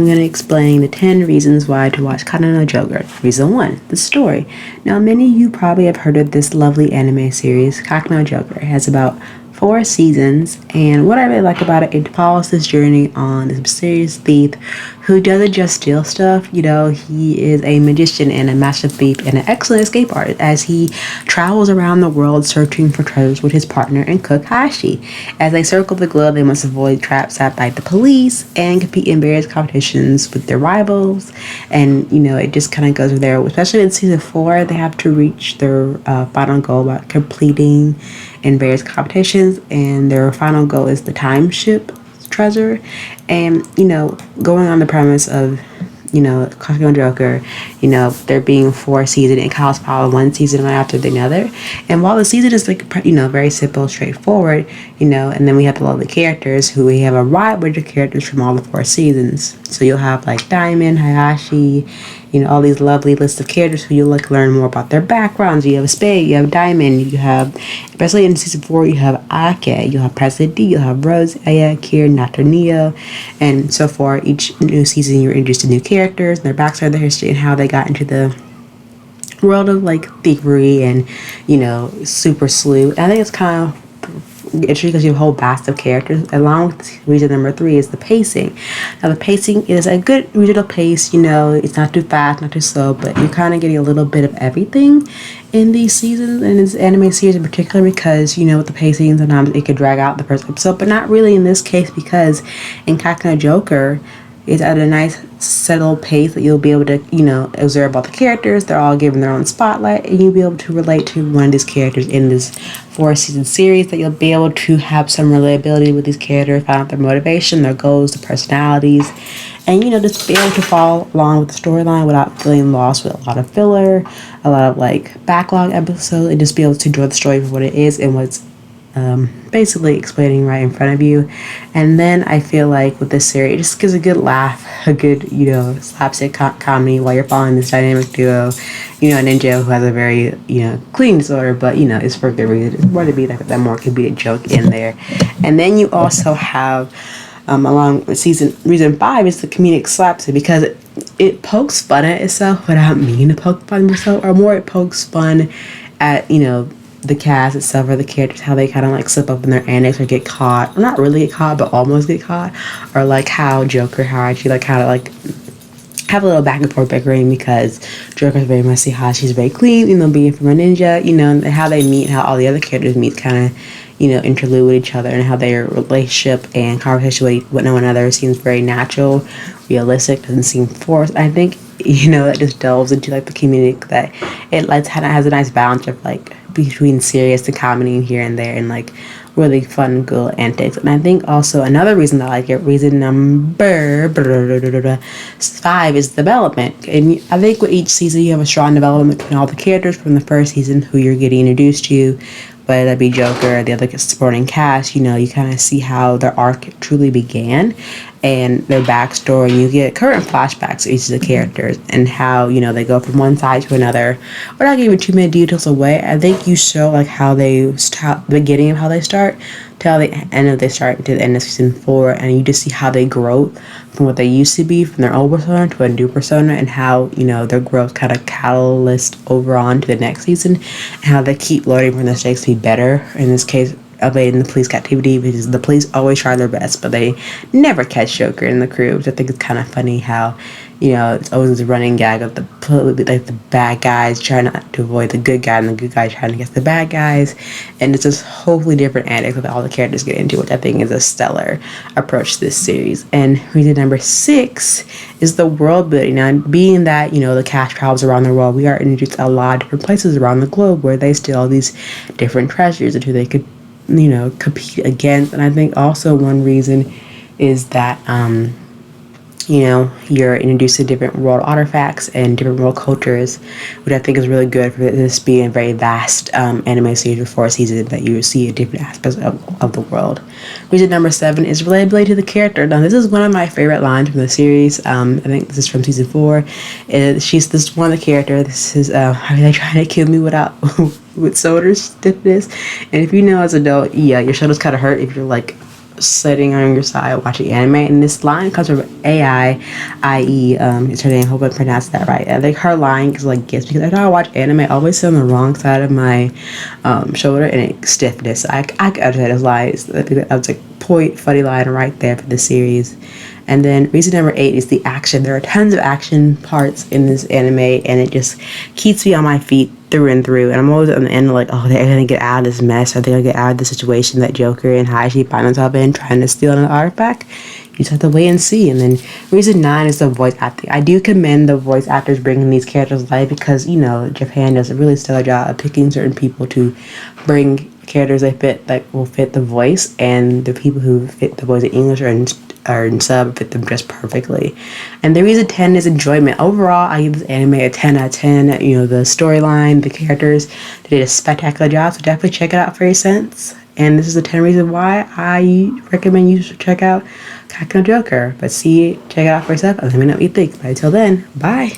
going to explain the 10 reasons why to watch Kaitou Joker. Reason 1, the story. Now, many of you probably have heard of this lovely anime series, Kaitou Joker. It has about 4 seasons, and what I really like about it, it follows this journey on this mysterious thief who doesn't just steal stuff. He is a magician and a master thief and an excellent escape artist as he travels around the world searching for treasures with his partner and cook Hashi. As they circle the globe, they must avoid traps set by the police and compete in various competitions with their rivals. And it just kind of goes from there. Especially in season 4, they have to reach their final goal by completing in various competitions, and their final goal is the time ship treasure. And going on the premise of Kaitou Joker, there being 4 seasons, and Kyle's following one season right after the other. And while the season is very simple, straightforward, and then we have all the characters who we have a wide range of characters from all the 4 seasons. So you'll have like Diamond, Hayashi, all these lovely lists of characters who you'll learn more about their backgrounds. You have Spade, you have Diamond, you have, especially in season 4, you have Ake, you have President D, you have Rose, Aya, Kier, Nato, Neo, and so forth. Each new season you're introduced to new characters, their backstory, their history, and how they got into the world of thievery and super sleuth. I think it's kind of interesting because you have a whole vast of characters. Along with reason number 3 is the pacing. Now the pacing is a good regional pace. It's not too fast, not too slow, but you're kind of getting a little bit of everything in these seasons, and this anime series in particular, because with the pacing sometimes it could drag out the first episode, but not really in this case, because in Kaitou Joker it's at a nice settled pace that you'll be able to observe all the characters. They're all given their own spotlight, and you'll be able to relate to one of these characters in this 4-season series, that you'll be able to have some relatability with these characters, find out their motivation, their goals, their personalities, and just be able to follow along with the storyline without feeling lost with a lot of filler, a lot of backlog episodes, and just be able to enjoy the story for what it is and what's basically explaining right in front of you. And then I feel like with this series, it just gives a good laugh, a good slapstick comedy while you're following this dynamic duo, a ninja who has a very clean disorder, but it's for good reason. It's more to be like that more comedic joke in there. And then you also have along with reason 5 is the comedic slapstick, because it pokes fun at itself without meaning to poke fun at itself, or more it pokes fun at the cast itself, or the characters, how they kind of slip up in their antics or get caught, or not really get caught but almost get caught, or how Joker, how actually kind of have a little back and forth bickering, because Joker's very messy, how she's very clean, being from a ninja, and how they meet, how all the other characters meet, kind of interlude with each other, and how their relationship and conversation with one another seems very natural, realistic, doesn't seem forced. I think that just delves into the comedic, that it has a nice balance of between serious and comedy here and there, and really fun, good antics. And I think also another reason I like it, reason number 5, is development. And I think with each season you have a strong development between all the characters from the first season who you're getting introduced to, whether that be Joker or the other supporting cast. You kind of see how their arc truly began and their backstory. You get current flashbacks of each of the characters and how they go from one side to another. Without giving too many details away, I think you show how they start, the beginning of how they start till the end of they start to the end of season 4, and you just see how they grow from what they used to be, from their old persona to a new persona, and how their growth kind of catalyst over on to the next season, and how they keep learning from the mistakes to be better. In this case, evading the police captivity, because the police always try their best, but they never catch Joker and the crew, which I think is kind of funny. How it's always a running gag of the bad guys trying to avoid the good guy, and the good guy trying to get the bad guys, and it's just hopefully different antics that all the characters get into, which I think is a stellar approach to this series. And reason number 6 is the world building. Now, being that the cast travels around the world, we are introduced to a lot of different places around the globe where they steal all these different treasures and who they could compete against. And I think also one reason is that you're introduced to different world artifacts and different world cultures, which I think is really good for this being a very vast anime series of 4 seasons, that you see different aspects of the world. Reason number 7 is relatability to the character. Now, this is one of my favorite lines from the series. I think this is from season 4. She's this one of the characters. This is, are they trying to kill me without with shoulder stiffness? And if as an adult, yeah, your shoulders kind of hurt if you're sitting on your side watching anime, and this line comes from AI, IE, it's her name, hope I pronounced that right. I think her line is like gets because every time I watch anime, I always sit on the wrong side of my shoulder and it stiffness. I could understand his lies. I think that was like point funny line right there for the series. And then reason number 8 is the action. There are tons of action parts in this anime, and it just keeps me on my feet through and through. And I'm always on the end like, oh, they're gonna get out of this mess. Are they gonna get out of the situation that Joker and Hayashi find themselves in, trying to steal an artifact? You just have to wait and see. And then reason 9 is the voice acting. I do commend the voice actors bringing these characters to life because, you know, Japan does a really stellar job of picking certain people to bring characters that will fit the voice, and the people who fit the voice in English or in sub fit them just perfectly. And the reason 10 is enjoyment. Overall, I give this anime a 10 out of 10. You know, the storyline, the characters, they did a spectacular job, so definitely check it out for your sense. And this is the 10 reasons why I recommend you should check out Kaitou Joker. But check it out for yourself and let me know what you think. But until then, bye.